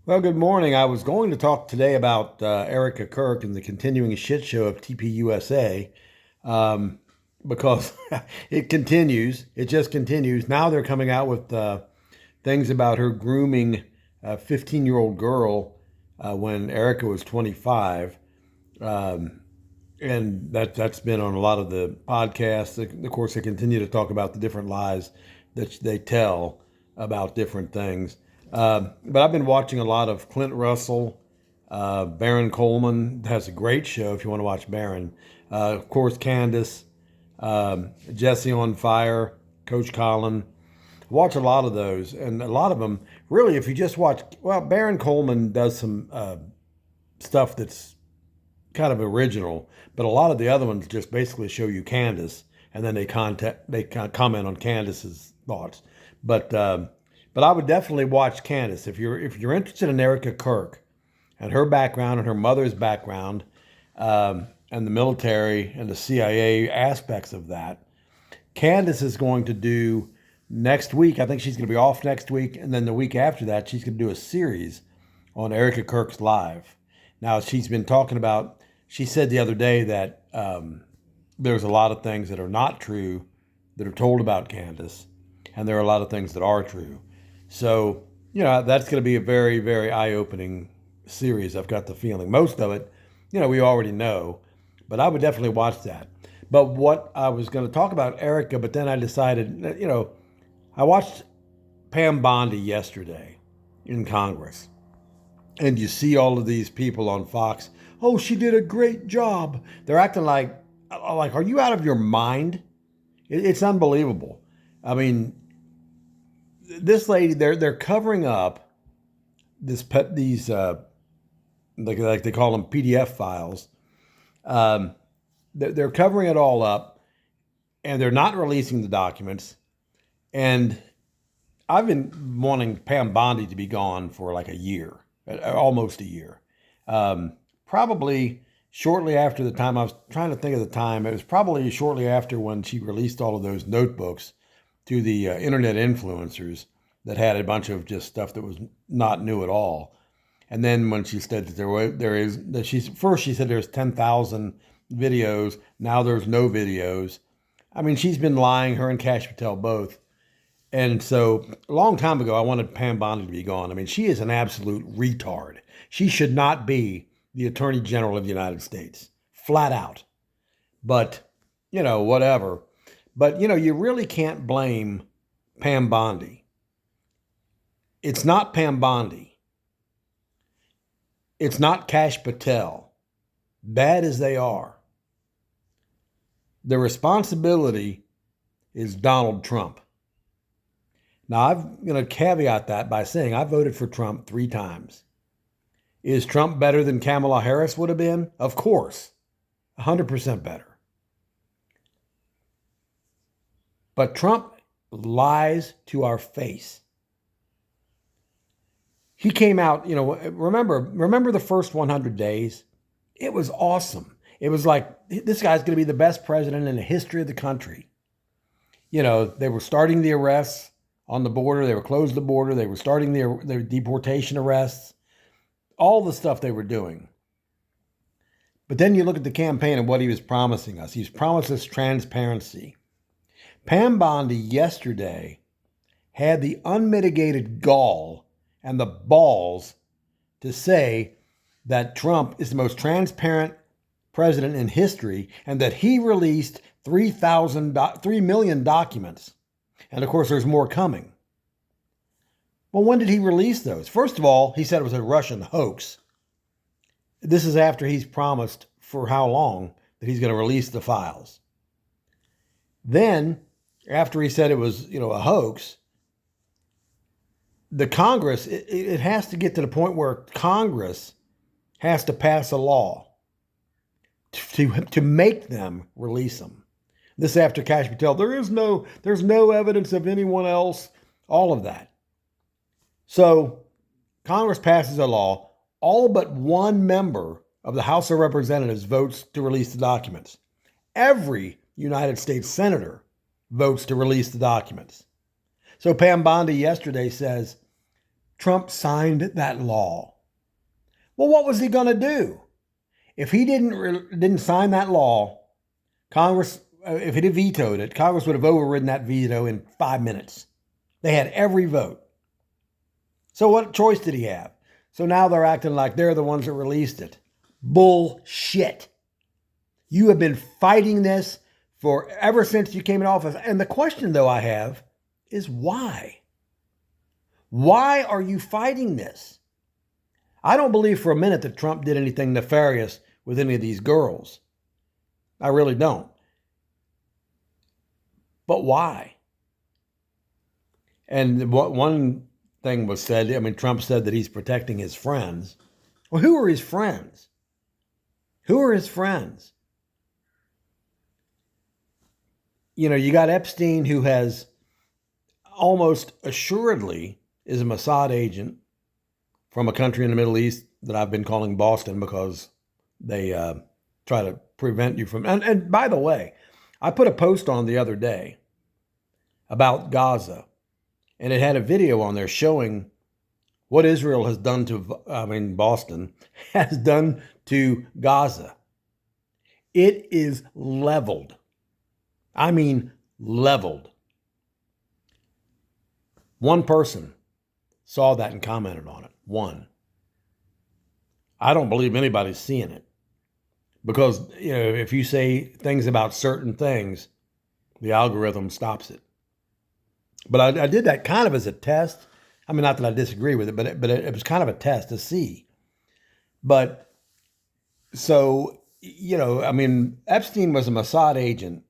Well, good morning. I was going to talk today about Erica Kirk and the continuing shit show of TPUSA um, because it continues. It just continues. Now they're coming out with things about her grooming a 15-year-old girl when Erica was 25. Um, and that's been on a lot of the podcasts. Of course, they continue to talk about the different lies that they tell about different things. But I've been watching a lot of Clint Russell. Baron Coleman has a great show if you want to watch Baron. Of course, Candace, Jesse on Fire, Coach Colin. Watch a lot of those, and a lot of them really. If you just watch, well, Baron Coleman does some stuff that's kind of original, but a lot of the other ones just basically show you Candace, and then they comment on Candace's thoughts. But but I would definitely watch Candace if you're interested in Erica Kirk and her background and her mother's background, and the military and the CIA aspects of that. Candace is going to do next week. I think she's going to be off next week, and then the week after that, she's going to do a series on Erica Kirk's Live. Now, she's been talking about, she said the other day that there's a lot of things that are not true that are told about Candace, and there are a lot of things that are true. So, that's going to be a very, very eye opening series. I've got the feeling. Most of it, we already know, but I would definitely watch that. But what I was going to talk about Erica, but then I decided, I watched Pam Bondi yesterday in Congress, and you see all of these people on Fox. Oh, she did a great job. They're acting like, are you out of your mind? It's unbelievable. I mean, this lady, they're covering up these like they call them PDF files. Um, they're covering it all up, and they're not releasing the documents. And I've been wanting Pam Bondi to be gone for like a year, almost a year. Probably shortly after the time, I was trying to think of the time. It was probably shortly after when she released all of those notebooks to the internet influencers that had a bunch of just stuff that was not new at all. And then when she said that there is that she said there's 10,000 videos. Now there's no videos. I mean, she's been lying. Her and Kash Patel both. And so a long time ago, I wanted Pam Bondi to be gone. I mean, she is an absolute retard. She should not be the Attorney General of the United States, flat out. But, whatever. But, you really can't blame Pam Bondi. It's not Pam Bondi. It's not Kash Patel. Bad as they are. The responsibility is Donald Trump. Now, I'm going to caveat that by saying I voted for Trump 3 times. Is Trump better than Kamala Harris would have been? Of course, 100% better. But Trump lies to our face. He came out, remember the first 100 days? It was awesome. It was like, this guy's going to be the best president in the history of the country. They were starting the arrests on the border. They were closing the border. They were starting their deportation arrests, all the stuff they were doing. But then you look at the campaign and what he was promising us. He's promised us transparency. Pam Bondi yesterday had the unmitigated gall and the balls to say that Trump is the most transparent president in history and that he released 3 million documents. And of course, there's more coming. Well, when did he release those? First of all, he said it was a Russian hoax. This is after he's promised for how long that he's going to release the files. Then, after he said it was, a hoax, the Congress, it has to get to the point where Congress has to pass a law to make them release them. This after Kash Patel, there's no evidence of anyone else, all of that. So Congress passes a law, all but one member of the House of Representatives votes to release the documents. Every United States senator votes to release the documents. So Pam Bondi yesterday says, Trump signed that law. Well, what was he going to do? If he didn't sign that law, Congress, if he'd have vetoed it, Congress would have overridden that veto in 5 minutes. They had every vote. So what choice did he have? So now they're acting like they're the ones that released it. Bullshit. You have been fighting this for ever since you came in office. And the question, though, I have is why? Why are you fighting this? I don't believe for a minute that Trump did anything nefarious with any of these girls. I really don't. But why? And what one thing was said, I mean, Trump said that he's protecting his friends. Well, who are his friends? Who are his friends? You know, you got Epstein, who has almost assuredly is a Mossad agent from a country in the Middle East that I've been calling Boston because they try to prevent you from. And by the way, I put a post on the other day about Gaza, and it had a video on there showing what Israel has done to, Boston has done to Gaza. It is leveled. I mean, leveled. One person saw that and commented on it. One. I don't believe anybody's seeing it because, you know, if you say things about certain things, the algorithm stops it. But I did that kind of as a test. I mean, not that I disagree with it, but it was kind of a test to see. But so, you know, I mean, Epstein was a Mossad agent.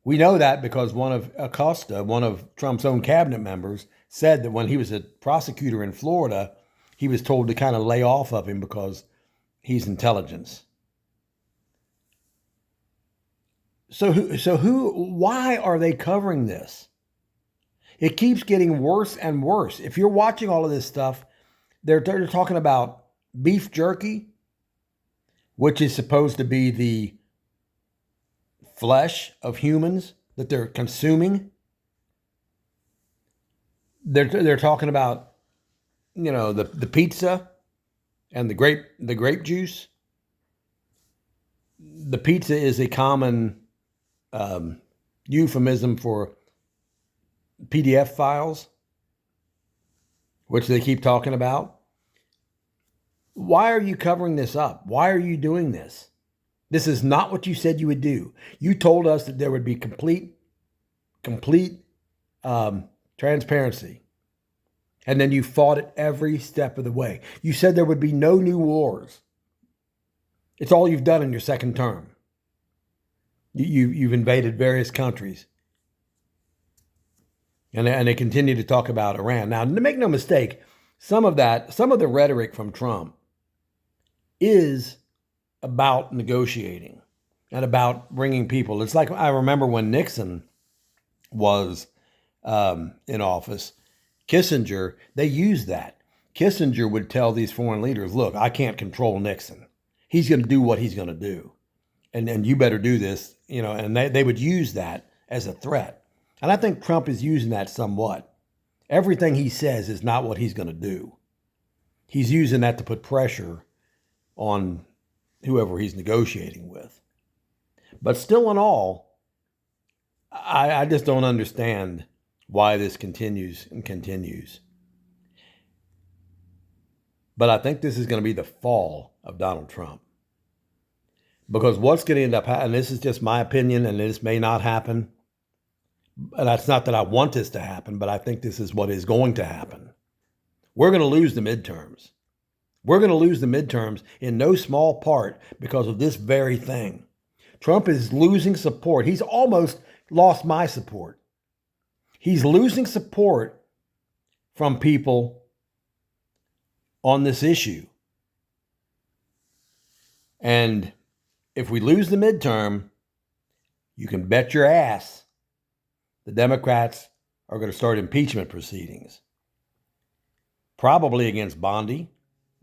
We know that because one of Acosta, one of Trump's own cabinet members, said that when he was a prosecutor in Florida, he was told to kind of lay off of him because he's intelligence. So why are they covering this? It keeps getting worse and worse. If you're watching all of this stuff, they're talking about beef jerky, which is supposed to be the flesh of humans that they're consuming. They're talking about, you know, the pizza and the grape juice. The pizza is a common euphemism for PDF files, which they keep talking about. Why are you covering this up? Why are you doing this? This is not what you said you would do. You told us that there would be complete transparency. And then you fought it every step of the way. You said there would be no new wars. It's all you've done in your second term. You've invaded various countries. And they continue to talk about Iran. Now, to make no mistake, some of the rhetoric from Trump is about negotiating and about bringing people. It's like I remember when Nixon was in office, Kissinger, they used that. Kissinger would tell these foreign leaders, look, I can't control Nixon. He's going to do what he's going to do. And you better do this, you know, and they would use that as a threat. And I think Trump is using that somewhat. Everything he says is not what he's going to do. He's using that to put pressure on whoever he's negotiating with. But still in all, I just don't understand why this continues and continues. But I think this is going to be the fall of Donald Trump. Because what's going to end up happening, and this is just my opinion, and this may not happen, and that's not that I want this to happen, but I think this is what is going to happen. We're going to lose the midterms. We're going to lose the midterms in no small part because of this very thing. Trump is losing support. He's almost lost my support. He's losing support from people on this issue. And if we lose the midterm, you can bet your ass the Democrats are going to start impeachment proceedings. Probably against Bondi,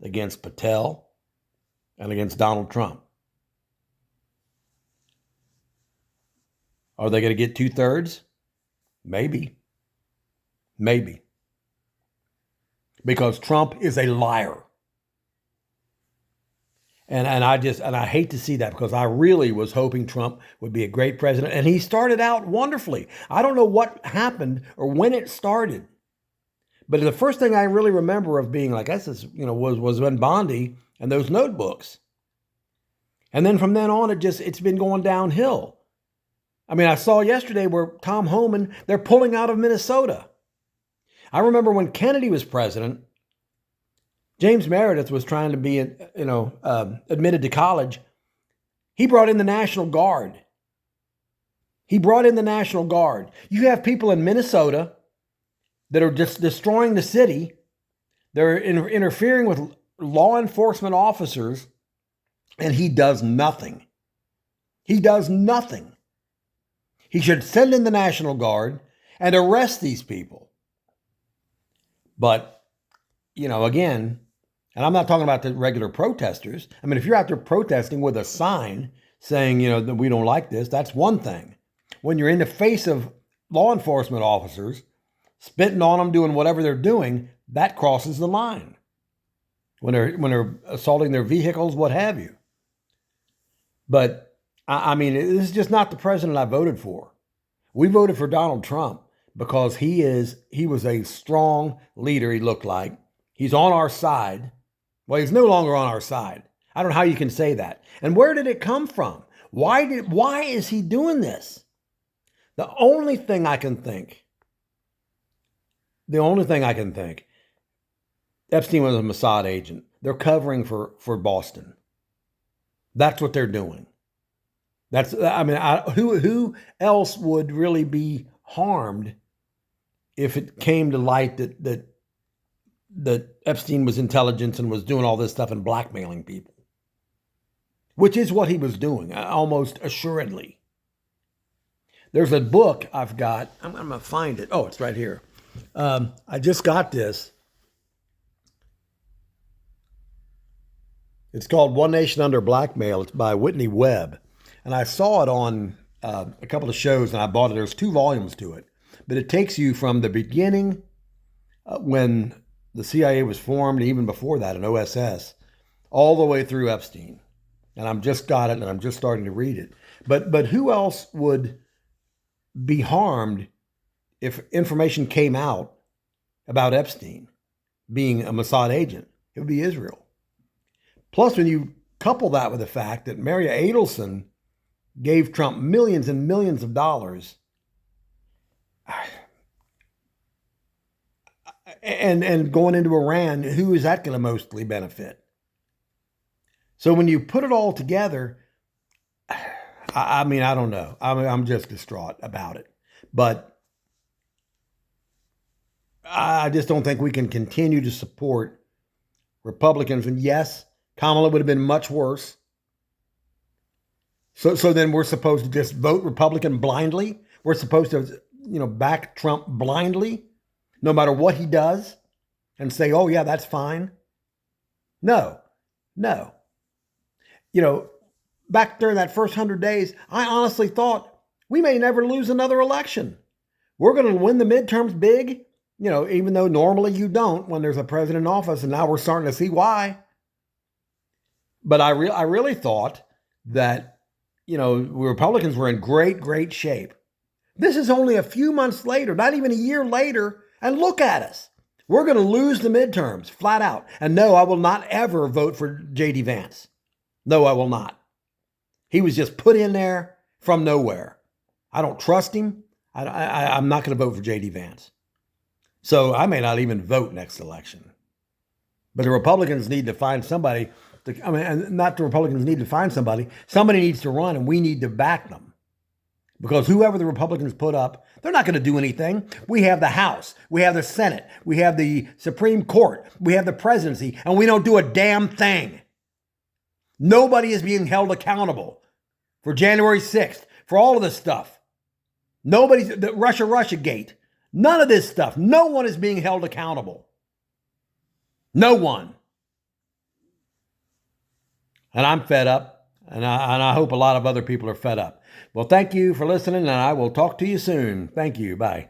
against Patel, and against Donald Trump. Are they going to get 2/3? Maybe. because Trump is a liar. And I hate to see that, because I really was hoping Trump would be a great president. And he started out wonderfully. I don't know what happened or when it started. But the first thing I really remember of being like, was when Bondi and those notebooks. And then from then on, it's been going downhill. I mean, I saw yesterday where Tom Homan, they're pulling out of Minnesota. I remember when Kennedy was president, James Meredith was trying to be, admitted to college. He brought in the National Guard. You have people in Minnesota that are just destroying the city. They're interfering with law enforcement officers, and he does nothing. He should send in the National Guard and arrest these people. But, again, and I'm not talking about the regular protesters. I mean, if you're out there protesting with a sign saying, that we don't like this, that's one thing. When you're in the face of law enforcement officers, spitting on them, doing whatever they're doing, that crosses the line. When they're assaulting their vehicles, what have you. But, I mean, this is just not the president I voted for. We voted for Donald Trump because he was a strong leader, he looked like. He's on our side. Well, he's no longer on our side. I don't know how you can say that. And where did it come from? Why is he doing this? The only thing I can think, Epstein was a Mossad agent. They're covering for Boston. That's what they're doing. Who else would really be harmed if it came to light that Epstein was intelligence and was doing all this stuff and blackmailing people, which is what he was doing, almost assuredly. There's a book I've got. I'm going to find it. Oh, it's right here. I just got this. It's called One Nation Under Blackmail. It's by Whitney Webb. And I saw it on a couple of shows, and I bought it. There's 2 volumes to it. But it takes you from the beginning when the CIA was formed, even before that, an OSS, all the way through Epstein. And I've just got it, and I'm just starting to read it. But who else would be harmed if information came out about Epstein being a Mossad agent? It would be Israel. Plus, when you couple that with the fact that Maria Adelson gave Trump millions and millions of dollars, and going into Iran, who is that going to mostly benefit? So when you put it all together, I don't know. I'm just distraught about it. But I just don't think we can continue to support Republicans. And yes, Kamala would have been much worse. So then we're supposed to just vote Republican blindly? We're supposed to, back Trump blindly, no matter what he does, and say, oh, yeah, that's fine? No. Back during that first 100 days, I honestly thought we may never lose another election. We're going to win the midterms big, even though normally you don't when there's a president in office, and now we're starting to see why. But I really thought that, Republicans were in great shape. This is only a few months later, not even a year later, and look at us. We're going to lose the midterms, flat out. And no, I will not ever vote for J.D. Vance. No, I will not. He was just put in there from nowhere. I don't trust him. I'm not going to vote for J.D. Vance. So I may not even vote next election. But the Republicans need to find somebody. Not the Republicans need to find somebody. Somebody needs to run, and we need to back them. Because whoever the Republicans put up, they're not going to do anything. We have the House. We have the Senate. We have the Supreme Court. We have the presidency. And we don't do a damn thing. Nobody is being held accountable for January 6th, for all of this stuff. The Russia Gate. None of this stuff. No one is being held accountable. No one. And I'm fed up, and I hope a lot of other people are fed up. Well, thank you for listening, and I will talk to you soon. Thank you. Bye.